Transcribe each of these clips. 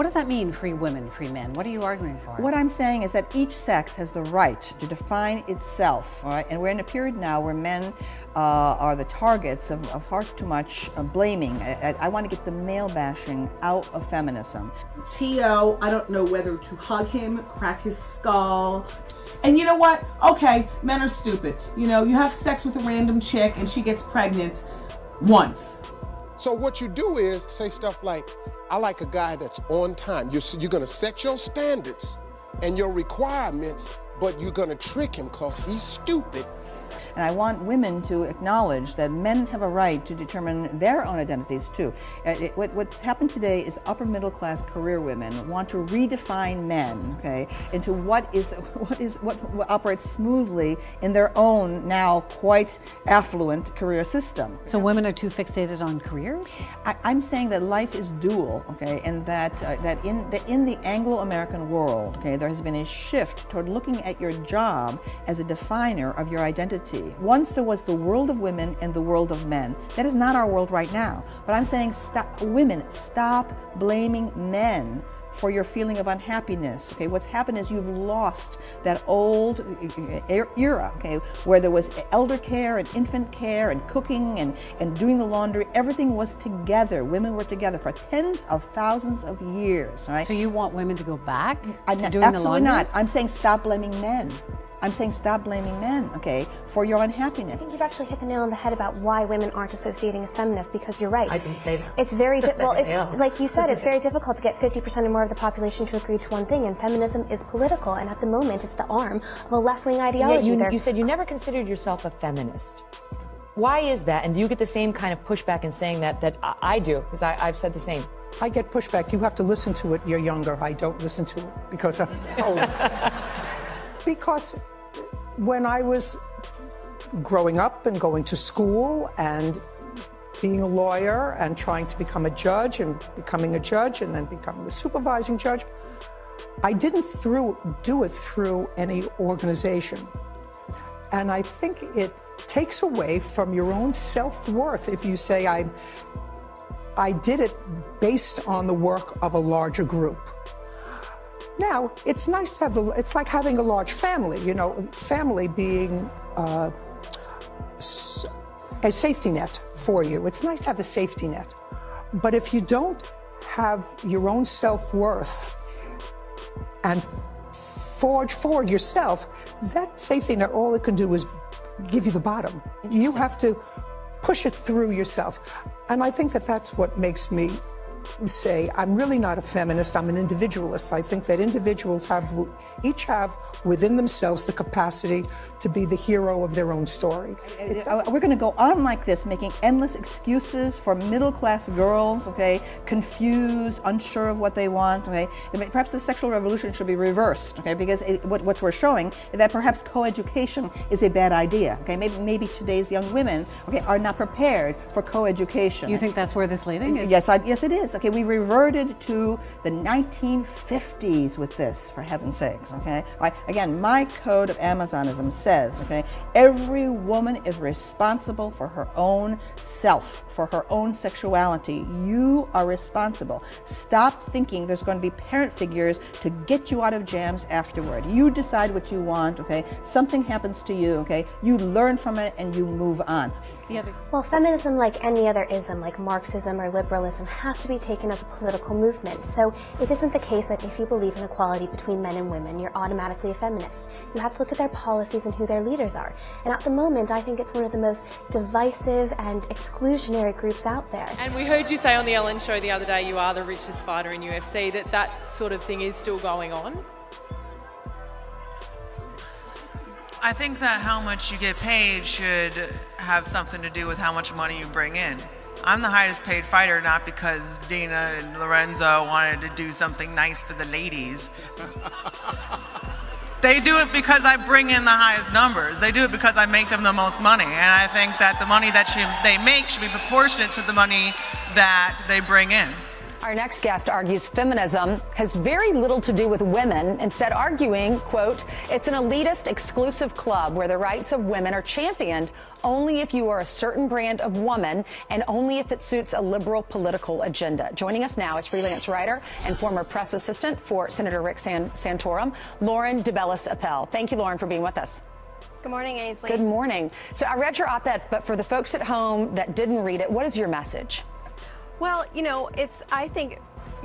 What does that mean, free women, free men? What are you arguing for? What I'm saying is that each sex has the right to define itself, all right? And we're in a period now where men are the targets of far too much blaming. I want to get the male bashing out of feminism. T.O., I don't know whether to hug him, crack his skull. And you know what? Okay, men are stupid. You know, you have sex with a random chick and she gets pregnant once. So what you do is say stuff like, I like a guy that's on time. You're gonna set your standards and your requirements, but you're gonna trick him because he's stupid. And I want women to acknowledge that men have a right to determine their own identities too. What's happened today is upper middle class career women want to redefine men, okay, into what operates smoothly in their own now quite affluent career system. So women are too fixated on careers? I'm saying that life is dual, okay, and that in the Anglo-American world, okay, there has been a shift toward looking at your job as a definer of your identity. Once there was the world of women and the world of men. That is not our world right now. But I'm saying, women, stop blaming men for your feeling of unhappiness. Okay, what's happened is you've lost that old era, okay, where there was elder care and infant care and cooking and doing the laundry. Everything was together. Women were together for tens of thousands of years. Right? So you want women to go back to doing the laundry? Absolutely not. I'm saying stop blaming men. I'm saying stop blaming men, okay, for your unhappiness. I think you've actually hit the nail on the head about why women aren't associating as feminists, because you're right. I didn't say that. It's very, like you said, it's very difficult to get 50% or more of the population to agree to one thing, and feminism is political, and at the moment it's the arm of a left-wing ideology. Yeah, you said you never considered yourself a feminist. Why is that? And do you get the same kind of pushback in saying that I do? Because I've said the same. I get pushback. You have to listen to it. You're younger. I don't listen to it because I'm older. Because when I was growing up and going to school and being a lawyer and trying to become a judge and becoming a judge and then becoming a supervising judge, I didn't do it through any organization. And I think it takes away from your own self-worth if you say, I did it based on the work of a larger group. Now, it's nice to have it's like having a large family, you know, family being a safety net for you. It's nice to have a safety net. But if you don't have your own self-worth and forge forward yourself, that safety net, all it can do is give you the bottom. You have to push it through yourself. And I think that that's what makes me say, I'm really not a feminist, I'm an individualist. I think that individuals each have within themselves the capacity to be the hero of their own story. We're going to go on like this, making endless excuses for middle-class girls, okay, confused, unsure of what they want, okay. Perhaps the sexual revolution should be reversed, okay, because what we're showing is that perhaps co-education is a bad idea, okay. Maybe today's young women, okay, are not prepared for co-education. You think that's where this leading is? Yes, yes, it is. Okay, we reverted to the 1950s with this, for heaven's sakes, okay? Right. Again, my code of Amazonism says, okay, every woman is responsible for her own self, for her own sexuality. You are responsible. Stop thinking there's going to be parent figures to get you out of jams afterward. You decide what you want, okay? Something happens to you, okay? You learn from it and you move on. Well, feminism, like any other ism, like Marxism or liberalism, has to be taken as a political movement. So it isn't the case that if you believe in equality between men and women, you're automatically a feminist. You have to look at their policies and who their leaders are. And at the moment, I think it's one of the most divisive and exclusionary groups out there. And we heard you say on the Ellen show the other day you are the richest fighter in UFC, that sort of thing is still going on. I think that how much you get paid should have something to do with how much money you bring in. I'm the highest paid fighter not because Dina and Lorenzo wanted to do something nice for the ladies. They do it because I bring in the highest numbers. They do it because I make them the most money. And I think that the money that they make should be proportionate to the money that they bring in. Our next guest argues feminism has very little to do with women, instead arguing, quote, it's an elitist exclusive club where the rights of women are championed only if you are a certain brand of woman and only if it suits a liberal political agenda. Joining us now is freelance writer and former press assistant for Senator Rick Santorum, Lauren DeBellis Appel. Thank you, Lauren, for being with us. Good morning, Ainsley. Good morning. So I read your op-ed, but for the folks at home that didn't read it, what is your message? Well, you know, I think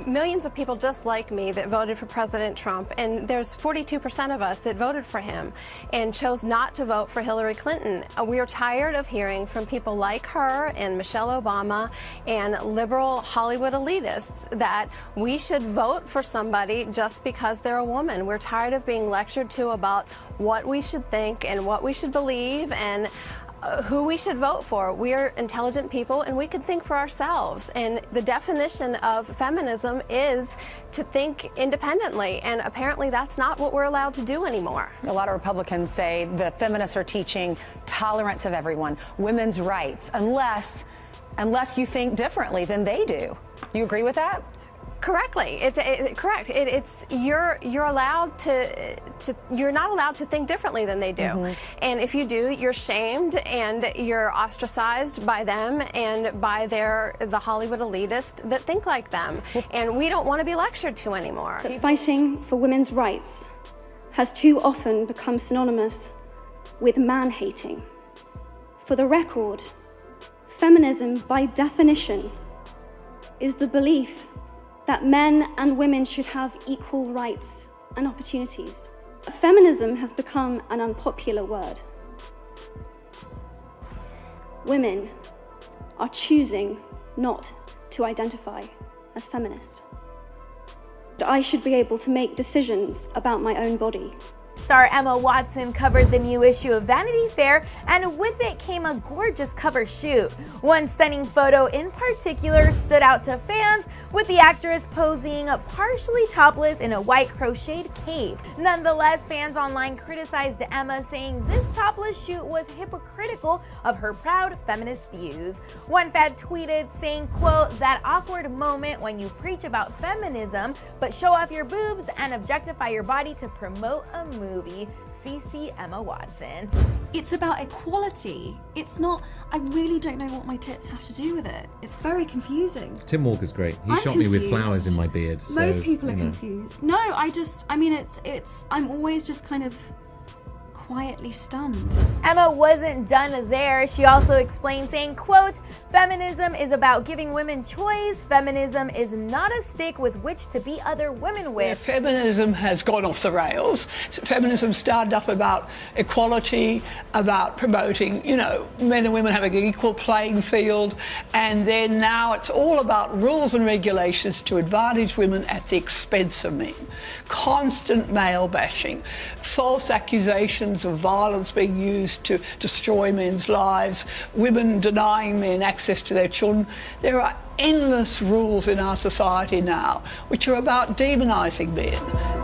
millions of people just like me that voted for President Trump, and there's 42% of us that voted for him and chose not to vote for Hillary Clinton. We are tired of hearing from people like her and Michelle Obama and liberal Hollywood elitists that we should vote for somebody just because they're a woman. We're tired of being lectured to about what we should think and what we should believe and who we should vote for. We are intelligent people and we can think for ourselves. And the definition of feminism is to think independently. And apparently that's not what we're allowed to do anymore. A lot of Republicans say the feminists are teaching tolerance of everyone, women's rights, unless you think differently than they do. Do you agree with that? Correctly, correct. You're allowed you're not allowed to think differently than they do, and if you do, you're shamed and you're ostracized by them and by the Hollywood elitists that think like them, and we don't want to be lectured to anymore. Fighting for women's rights has too often become synonymous with man-hating. For the record, feminism, by definition, is the belief that men and women should have equal rights and opportunities. Feminism has become an unpopular word. Women are choosing not to identify as feminist. I should be able to make decisions about my own body. Star Emma Watson covered the new issue of Vanity Fair, and with it came a gorgeous cover shoot. One stunning photo in particular stood out to fans, with the actress posing partially topless in a white crocheted cape. Nonetheless, fans online criticized Emma, saying this topless shoot was hypocritical of her proud feminist views. One fan tweeted saying, quote, that awkward moment when you preach about feminism but show off your boobs and objectify your body to promote a movie. CC Emma Watson. It's about equality. It's not, I really don't know what my tits have to do with it. It's very confusing. Tim Walker's great. He shot me with flowers in my beard. Most people are confused. No, I'm always just kind of quietly stunned. Emma wasn't done there. She also explained, saying, quote, feminism is about giving women choice. Feminism is not a stick with which to beat other women with. Yeah, feminism has gone off the rails. Feminism started off about equality, about promoting, you know, men and women having an equal playing field, and then now it's all about rules and regulations to advantage women at the expense of men. Constant male bashing, false accusations of violence being used to destroy men's lives, women denying men access to their children. There are endless rules in our society now which are about demonising men.